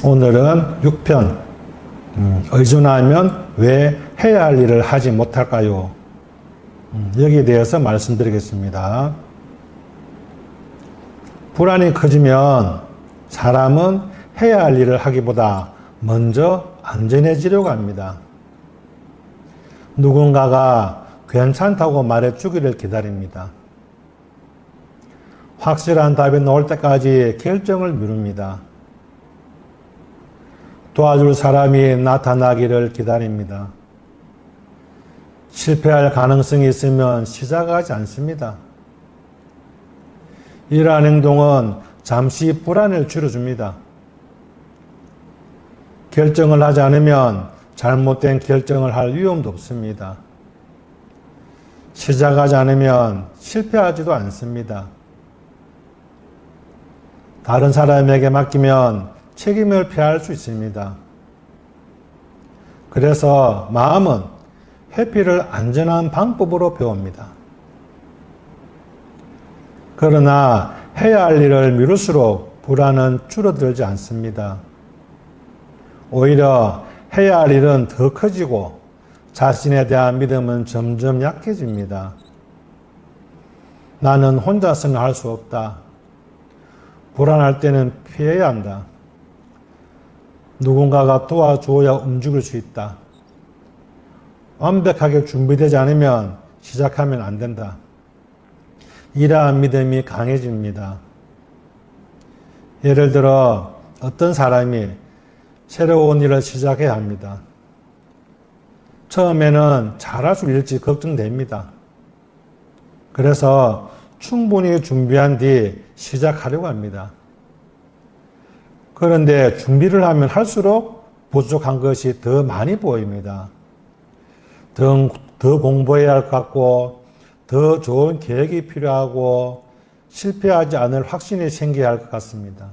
오늘은 6편 의존하면 왜 해야 할 일을 하지 못할까요? 여기에 대해서 말씀드리겠습니다. 불안이 커지면 사람은 해야 할 일을 하기보다 먼저 안전해지려고 합니다. 누군가가 괜찮다고 말해주기를 기다립니다. 확실한 답이 나올 때까지 결정을 미룹니다. 도와줄 사람이 나타나기를 기다립니다. 실패할 가능성이 있으면 시작하지 않습니다. 이러한 행동은 잠시 불안을 줄여줍니다. 결정을 하지 않으면 잘못된 결정을 할 위험도 없습니다. 시작하지 않으면 실패하지도 않습니다. 다른 사람에게 맡기면 책임을 피할 수 있습니다. 그래서 마음은 회피를 안전한 방법으로 배웁니다. 그러나 해야 할 일을 미룰수록 불안은 줄어들지 않습니다. 오히려 해야 할 일은 더 커지고 자신에 대한 믿음은 점점 약해집니다. 나는 혼자서는 할 수 없다. 불안할 때는 피해야 한다. 누군가가 도와줘야 움직일 수 있다. 완벽하게 준비되지 않으면 시작하면 안 된다. 이러한 믿음이 강해집니다. 예를 들어 어떤 사람이 새로운 일을 시작해야 합니다. 처음에는 잘할 수 있을지 걱정됩니다. 그래서 충분히 준비한 뒤 시작하려고 합니다. 그런데 준비를 하면 할수록 부족한 것이 더 많이 보입니다. 더 공부해야 할 것 같고, 더 좋은 계획이 필요하고, 실패하지 않을 확신이 생겨야 할 것 같습니다.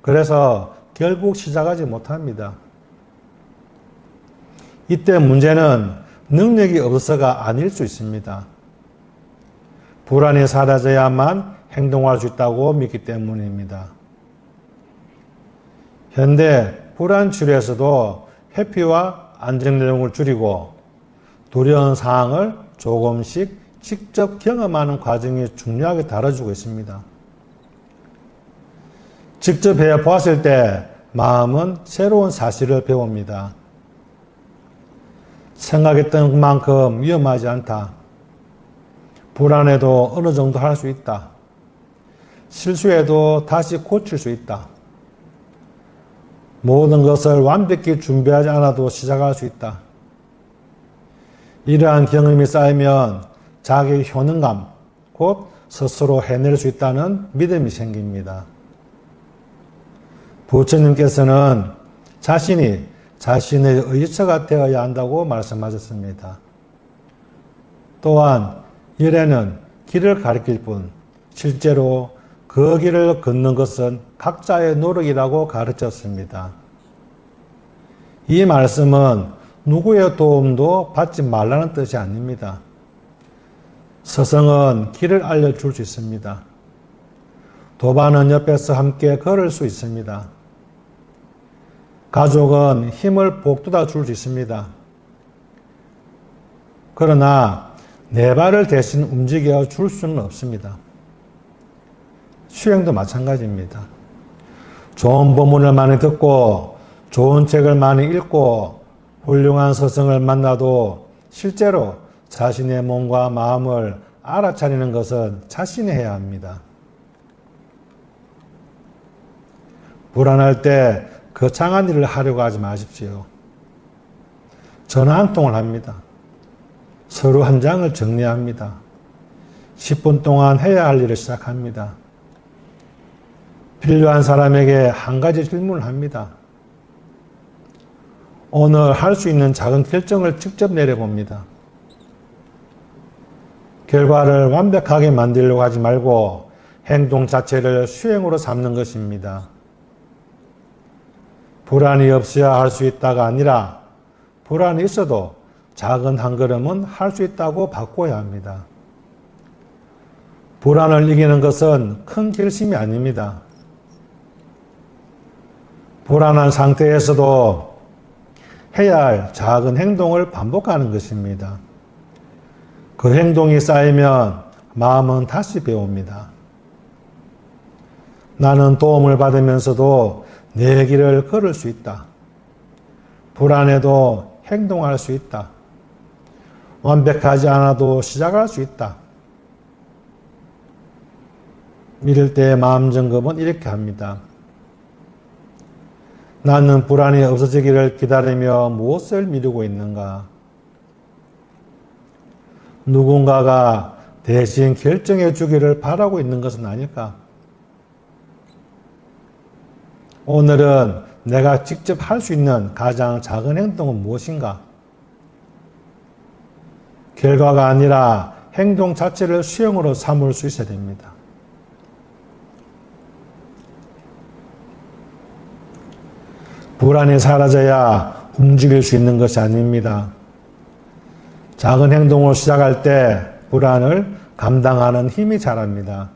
그래서 결국 시작하지 못합니다. 이때 문제는 능력이 없어서가 아닐 수 있습니다. 불안이 사라져야만 행동할 수 있다고 믿기 때문입니다. 현대 불안 치료에서도 회피와 안정 내용을 줄이고 두려운 상황을 조금씩 직접 경험하는 과정이 중요하게 다뤄지고 있습니다. 직접 해보았을 때 마음은 새로운 사실을 배웁니다. 생각했던 만큼 위험하지 않다. 불안해도 어느 정도 할 수 있다. 실수해도 다시 고칠 수 있다. 모든 것을 완벽히 준비하지 않아도 시작할 수 있다. 이러한 경험이 쌓이면 자기 효능감, 곧 스스로 해낼 수 있다는 믿음이 생깁니다. 부처님께서는 자신이 자신의 의지처가 되어야 한다고 말씀하셨습니다. 또한 일에는 길을 가리킬 뿐 실제로 그 길을 걷는 것은 각자의 노력이라고 가르쳤습니다. 이 말씀은 누구의 도움도 받지 말라는 뜻이 아닙니다. 스승은 길을 알려줄 수 있습니다. 도반은 옆에서 함께 걸을 수 있습니다. 가족은 힘을 북돋아 줄 수 있습니다. 그러나 내 발을 대신 움직여 줄 수는 없습니다. 수행도 마찬가지입니다. 좋은 법문을 많이 듣고 좋은 책을 많이 읽고 훌륭한 스승을 만나도 실제로 자신의 몸과 마음을 알아차리는 것은 자신이 해야 합니다. 불안할 때 거창한 일을 하려고 하지 마십시오. 전화 한 통을 합니다. 서류 한 장을 정리합니다. 10분 동안 해야 할 일을 시작합니다. 필요한 사람에게 한 가지 질문을 합니다. 오늘 할 수 있는 작은 결정을 직접 내려봅니다. 결과를 완벽하게 만들려고 하지 말고 행동 자체를 수행으로 삼는 것입니다. 불안이 없어야 할 수 있다가 아니라 불안이 있어도 작은 한 걸음은 할 수 있다고 바꿔야 합니다. 불안을 이기는 것은 큰 결심이 아닙니다. 불안한 상태에서도 해야 할 작은 행동을 반복하는 것입니다. 그 행동이 쌓이면 마음은 다시 배웁니다. 나는 도움을 받으면서도 내 길을 걸을 수 있다. 불안해도 행동할 수 있다. 완벽하지 않아도 시작할 수 있다. 이럴 때 마음 점검은 이렇게 합니다. 나는 불안이 없어지기를 기다리며 무엇을 미루고 있는가? 누군가가 대신 결정해 주기를 바라고 있는 것은 아닐까? 오늘은 내가 직접 할 수 있는 가장 작은 행동은 무엇인가? 결과가 아니라 행동 자체를 수용으로 삼을 수 있어야 됩니다. 불안이 사라져야 움직일 수 있는 것이 아닙니다. 작은 행동을 시작할 때 불안을 감당하는 힘이 자랍니다.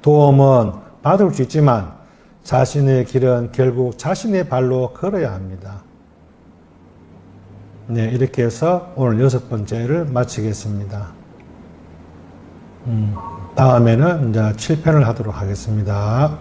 도움은 받을 수 있지만 자신의 길은 결국 자신의 발로 걸어야 합니다. 네, 이렇게 해서 오늘 6번째를 마치겠습니다. 다음에는 이제 7편을 하도록 하겠습니다.